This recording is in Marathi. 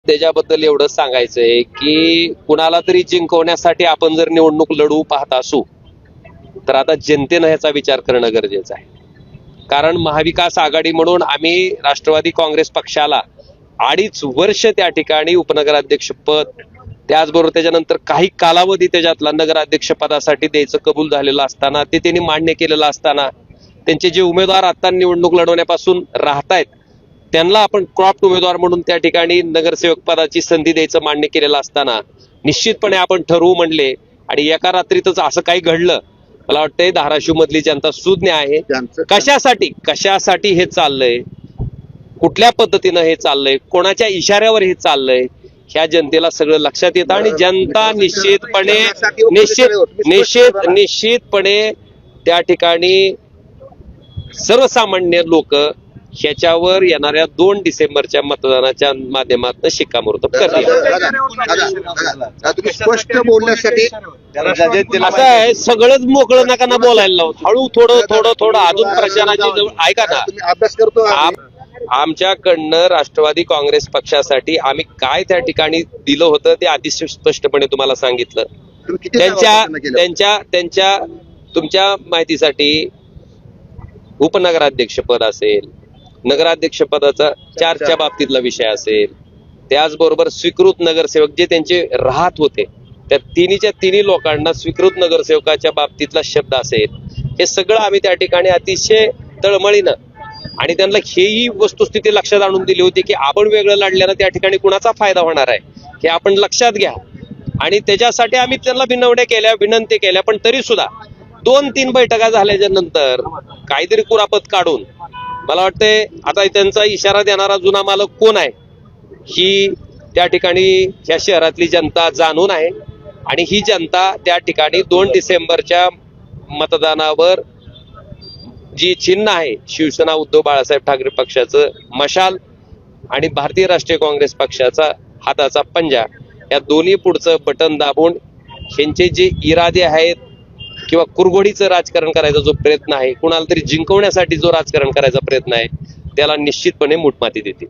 त्याच्याबद्दल एवढंच सांगायचंय की कुणाला तरी जिंकवण्यासाठी आपण जर निवडणूक लढवू पाहत असू तर आता जनतेनं ह्याचा विचार करणं गरजेचं आहे. कारण महाविकास आघाडी म्हणून आम्ही राष्ट्रवादी काँग्रेस पक्षाला 2.5 वर्ष त्या ठिकाणी उपनगराध्यक्षपद, त्याचबरोबर त्याच्यानंतर काही कालावधी त्याच्यातला नगराध्यक्षपदासाठी द्यायचं कबूल झालेलं असताना, ते त्यांनी मान्य केलेलं असताना, त्यांचे जे उमेदवार आता निवडणूक लढवण्यापासून राहतायत त्यांना आपण क्रॉप्ड उमेदवार म्हणून त्या ठिकाणी नगरसेवक पदाची संधी द्यायचं मान्य केलेलं असताना निश्चितपणे आपण ठरवू म्हणले आणि एका रात्रीतच असं काही घडलं. मला वाटतंय धाराशिव मधली जनता सुज्ञ आहे. कशासाठी हे चाललंय, कुठल्या पद्धतीनं हे चाललंय, कोणाच्या इशाऱ्यावर हे चाललंय, ह्या जनतेला सगळं लक्षात येतं आणि जनता निश्चितपणे त्या ठिकाणी सर्वसामान्य लोक ह्याच्यावर येणाऱ्या 2 डिसेंबरच्या मतदानाच्या माध्यमातून शिक्कामोर्तब करतील. स्पष्ट बोलण्यासाठी असं आहे, सगळंच मोकळं नका ना बोलायला लावत, हळू थोडं अजून प्रचाराची जवळ ऐका ना. अभ्यास करतो आमच्याकडनं राष्ट्रवादी काँग्रेस पक्षासाठी आम्ही काय त्या ठिकाणी दिलं होतं ते अतिशय स्पष्टपणे तुम्हाला सांगितलं. त्यांच्या तुमच्या माहितीसाठी उपनगराध्यक्षपद असेल, नगराध्यक्षपदाचा चर्चा बाबतीतला विषय असेल, त्याचबरोबर स्वीकृत नगरसेवक जे त्यांचे राहत होते त्या तिन्ही लोकांना स्वीकृत नगरसेवकाच्या बाबतीतला शब्द असेल, हे सगळं आम्ही त्या ठिकाणी अतिशय तळमळीनं आणि त्यांना हेही वस्तुस्थिती लक्षात आणून दिली होती की आपण वेगळं लढल्यानं त्या ठिकाणी कुणाचा फायदा होणार आहे हे आपण लक्षात घ्या. आणि त्याच्यासाठी आम्ही त्यांना विनंती केल्या, पण तरी सुद्धा 2-3 बैठका झाल्याच्या नंतर काहीतरी कुरापत काढून मला वाटतंय आता त्यांचा इशारा देणारा जुना मालक कोण आहे ही त्या ठिकाणी ह्या शहरातली जनता जाणून आहे. आणि ही जनता त्या ठिकाणी 2 डिसेंबरच्या मतदानावर जी चिन्ह आहे, शिवसेना उद्धव बाळासाहेब ठाकरे पक्षाचं मशाल आणि भारतीय राष्ट्रीय काँग्रेस पक्षाचा हाताचा पंजा, या दोन्ही पुढचं बटन दाबून यांचे जे इरादे आहेत किंवा कुरघोडीचं राजकारण करायचा जो प्रयत्न आहे, कुणाला तरी जिंकवण्यासाठी जो राजकारण करायचा प्रयत्न आहे, त्याला निश्चितपणे मूठमाती देतील.